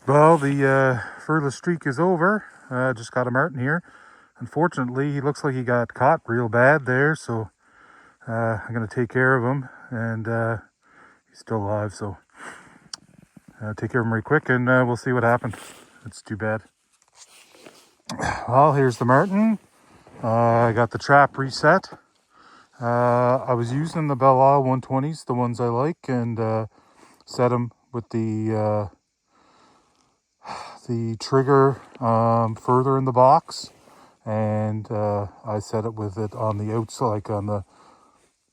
Well, the furthest streak is over. Just got a marten here. Unfortunately, he looks like he got caught real bad there, so I'm going to take care of him, and he's still alive, so take care of him right quick, and we'll see what happened. It's too bad. Well, here's the marten. I got the trap reset. I was using the Bella 120s, the ones I like, and set them with the trigger further in the box, and I set it with it on the outside, like on the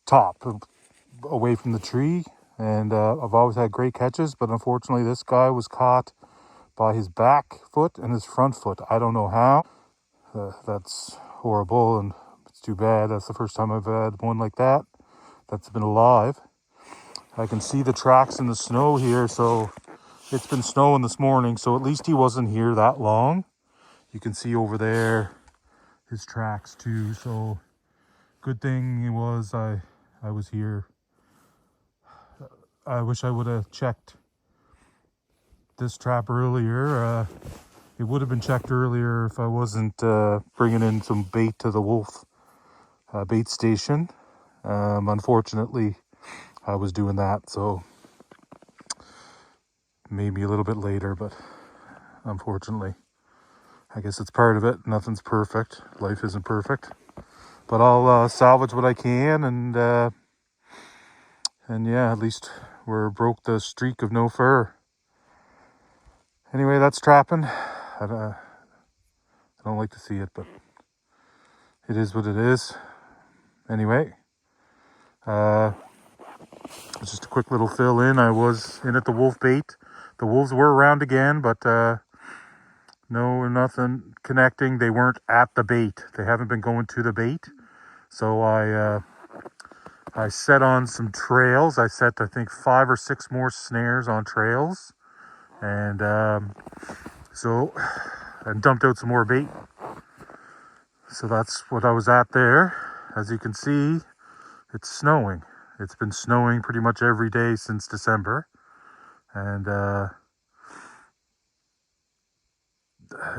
top, away from the tree. And I've always had great catches, but unfortunately this guy was caught by his back foot and his front foot. I don't know how. That's horrible, and it's too bad. That's the first time I've had one like that that's been alive. I can see the tracks in the snow here, so it's been snowing this morning, so at least he wasn't here that long. You can see over there his tracks too, so good thing it was I was here. I wish I would have checked this trap earlier. It would have been checked earlier if I wasn't bringing in some bait to the wolf bait station. Unfortunately, I was doing that, so maybe a little bit later, but unfortunately, I guess it's part of it. Nothing's perfect. Life isn't perfect, but I'll salvage what I can, and yeah, at least we're broke the streak of no fur. Anyway, that's trapping. I don't like to see it, but it is what it is. Anyway, just a quick little fill in. I was in at the wolf bait. The wolves were around again, but nothing connecting. They weren't at the bait. They haven't been going to the bait. So I set on some trails. I set, I think, 5 or 6 more snares on trails, and and dumped out some more bait. So that's what I was at there. As you can see, it's snowing. It's been snowing pretty much every day since December, and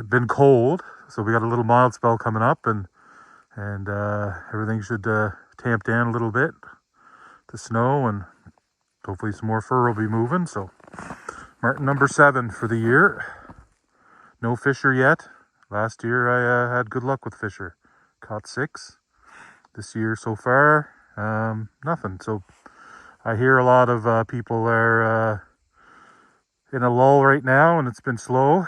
been cold. So we got a little mild spell coming up, and everything should tamp down a little bit, the snow, and hopefully some more fur will be moving. So marten number 7 for the year. No fisher yet. Last year I had good luck with fisher. Caught 6. This year so far, nothing. So I hear a lot of people are in a lull right now, and it's been slow.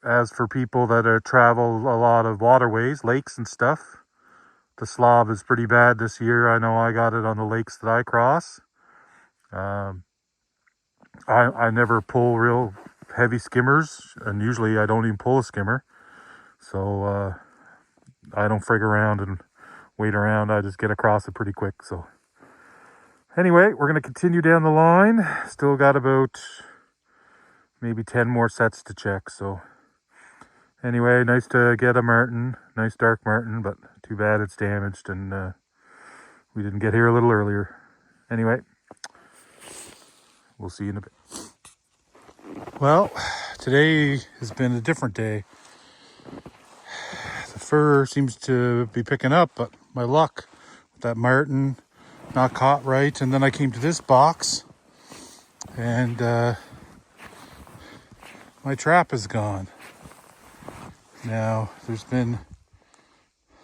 As for people that travel a lot of waterways, lakes and stuff, the slob is pretty bad this year. I know I got it on the lakes that I cross. I never pull real heavy skimmers, and usually I don't even pull a skimmer. So I don't frig around and wait around. I just get across it pretty quick. So anyway, we're going to continue down the line. Still got about maybe 10 more sets to check. So anyway, nice to get a marten. Nice dark marten, but too bad it's damaged, and we didn't get here a little earlier. Anyway, we'll see you in a bit. Well, today has been a different day. The fur seems to be picking up, but my luck with that marten not caught right. And then I came to this box, and my trap is gone. Now, there's been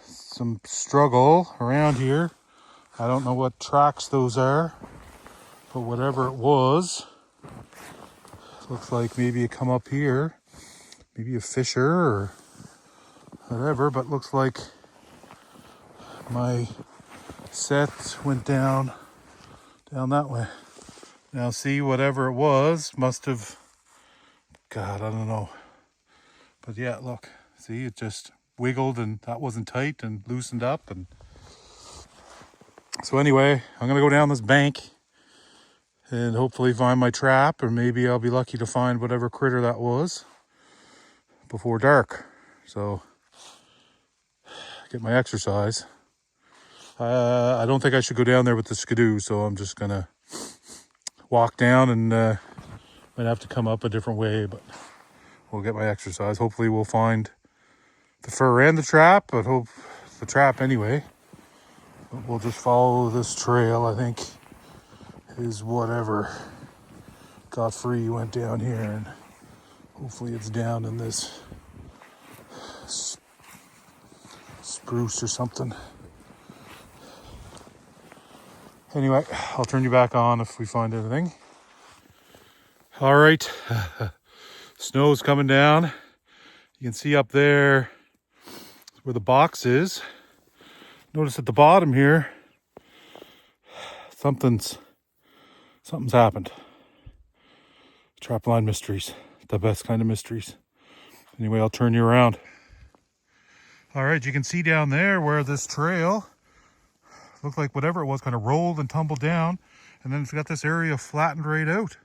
some struggle around here. I don't know what tracks those are, but whatever it was, looks like maybe it come up here, maybe a fisher or whatever, but looks like my set went down that way. Now see, whatever it was must have, God, I don't know. But yeah, look, see, it just wiggled, and that wasn't tight and loosened up. And so anyway, I'm gonna go down this bank and hopefully find my trap, or maybe I'll be lucky to find whatever critter that was before dark. So get my exercise. I don't think I should go down there with the skidoo, so I'm just gonna walk down and Might have to come up a different way, but we'll get my exercise. Hopefully we'll find the fur and the trap, but hope the trap anyway. But we'll just follow this trail. I think is whatever got free went down here, and hopefully it's down in this spruce or something. Anyway, I'll turn you back on if we find anything. All right, snow's coming down. You can see up there where the box is. Notice at the bottom here, something's happened. Trapline mysteries, the best kind of mysteries. Anyway, I'll turn you around. All right, you can see down there where this trail looked like whatever it was kind of rolled and tumbled down, and then it's got this area flattened right out.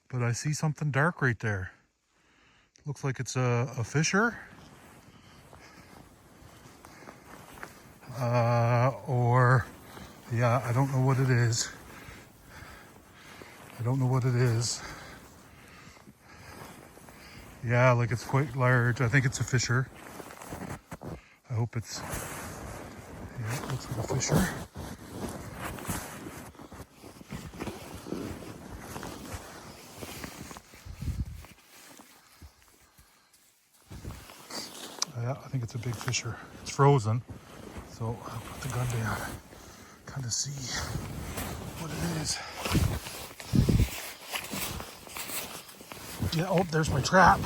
But I see something dark right there. Looks like it's a fissure. Or, yeah, I don't know what it is. I don't know what it is. Yeah, like it's quite large. I think it's a fissure. I hope it's, yeah, it looks like a fissure. Yeah, I think it's a big fissure. It's frozen, so I'll put the gun down, kind of see what it is. Yeah, oh, there's my trap.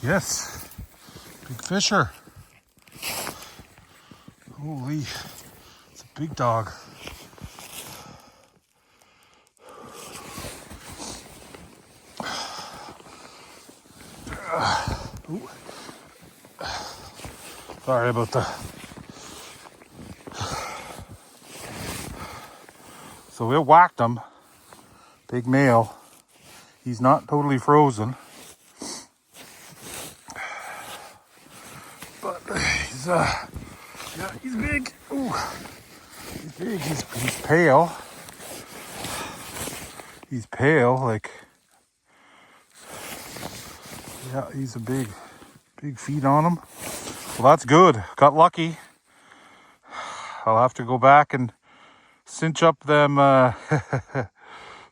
Yes, big fissure. Holy, it's a big dog. Ooh. Sorry about that. So we whacked him. Big male. He's not totally frozen, but he's yeah, he's big. Ooh, he's big. He's pale. He's pale, like, yeah, he's a big feet on him. Well, that's good. Got lucky. I'll have to go back and cinch up them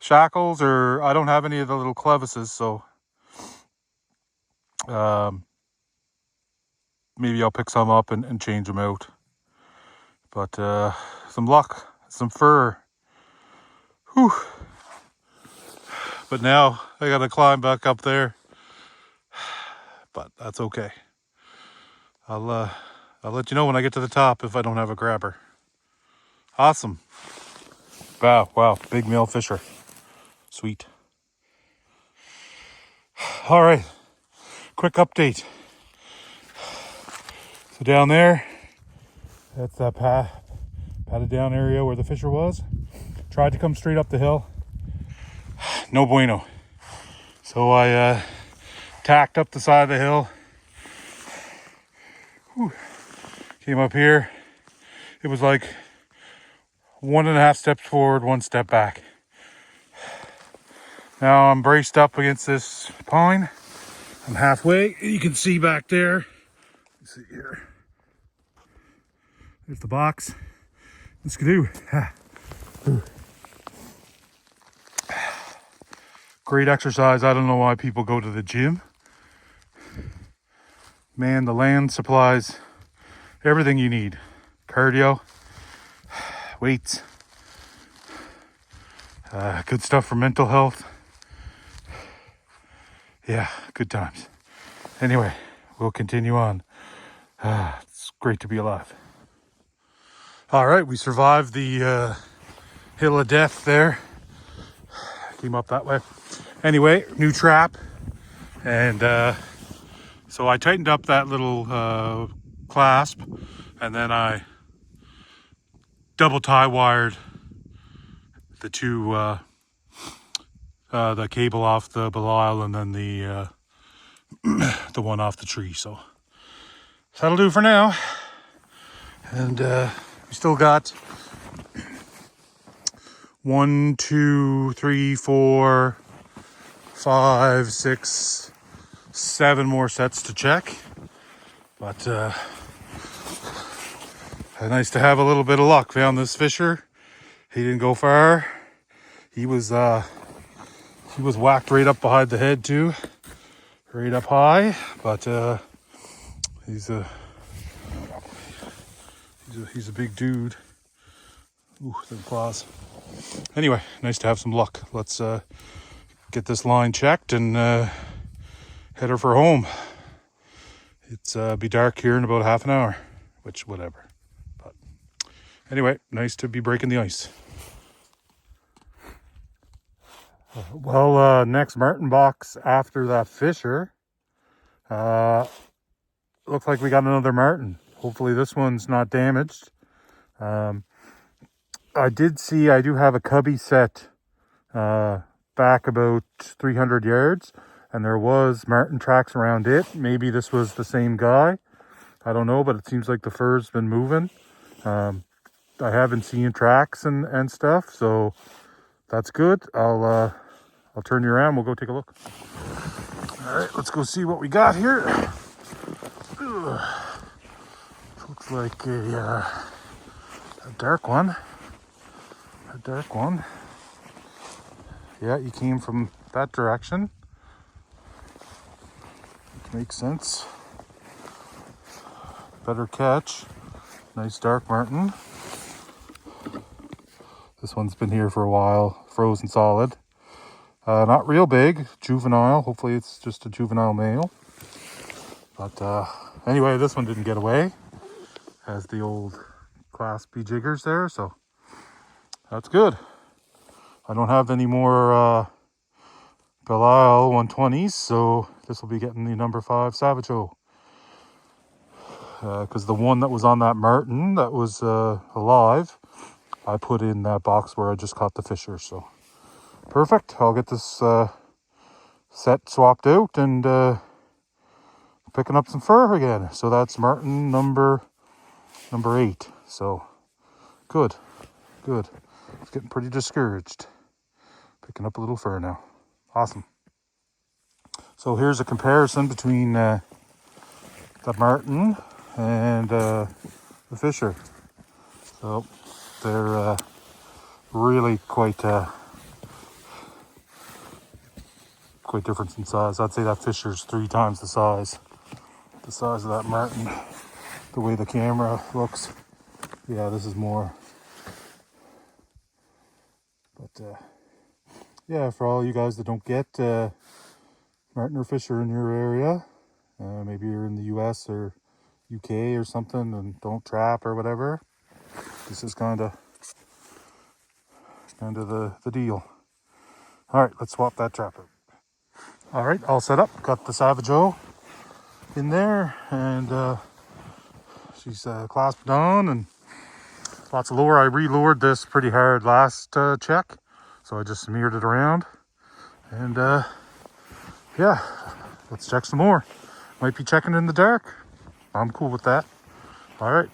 shackles, or I don't have any of the little clevises, so maybe I'll pick some up and change them out. But some luck, some fur. Whew. But now I gotta climb back up there. But that's okay. I'll let you know when I get to the top if I don't have a grabber. Awesome. Wow, big male fisher. Sweet. All right, quick update. So down there, that's that padded down area where the fisher was. Tried to come straight up the hill. No bueno. So I tacked up the side of the hill. Whew. Came up here. It was like 1.5 steps forward, 1 step back. Now I'm braced up against this pine. I'm halfway. You can see back there. Let's see here. There's the box. Let's go. Great exercise. I don't know why people go to the gym. Man, the land supplies everything you need. Cardio, weights, good stuff for mental health. Yeah, good times. Anyway, we'll continue on. It's great to be alive. All right, we survived the hill of death there. Came up that way. Anyway, new trap. And so I tightened up that little clasp, and then I double tie wired the two, the cable off the Belial, and then the one off the tree. So that'll do for now. And we still got 1, 2, 3, 4, 5, 6, 7 more sets to check. But nice to have a little bit of luck. Found this fisher. He didn't go far. He was whacked right up behind the head too, right up high. But he's a big dude. Ooh, the claws. Anyway, nice to have some luck. Let's get this line checked and head her for home. It's be dark here in about half an hour, which whatever. But anyway, nice to be breaking the ice. Well, next marten box after that fisher. Looks like we got another marten. Hopefully this one's not damaged. I do have a cubby set back about 300 yards, and there was marten tracks around it. Maybe this was the same guy. I don't know, but it seems like the fur's been moving. I haven't seen tracks and stuff, so that's good. I'll turn you around. We'll go take a look. All right, let's go see what we got here. Looks like a dark one. A dark one. Yeah, he came from that direction. Makes sense. Better catch. Nice dark marten. This one's been here for a while. Frozen solid. Not real big. Juvenile. Hopefully it's just a juvenile male. But anyway, this one didn't get away. Has the old Class B jiggers there, so that's good. I don't have any more Belial 120s, so this will be getting the number 5 Savageau. Because the one that was on that marten that was alive, I put in that box where I just caught the fisher. So perfect. I'll get this set swapped out and picking up some fur again. So that's marten number 8. So good. It's getting pretty discouraged. Picking up a little fur now. Awesome. So here's a comparison between the marten and the fisher. So they're really quite different in size. I'd say that fisher's 3 times the size of that marten. The way the camera looks, yeah, this is more. But yeah, for all you guys that don't get marten or fisher in your area, maybe you're in the US or UK or something and don't trap or whatever, this is kind of the deal. All right, let's swap that trap out. All right, all set up. Got the Savageau in there, and she's clasped on and lots of lure. I re-lured this pretty hard last check, so I just smeared it around. And yeah, let's check some more. Might be checking in the dark. I'm cool with that. All right,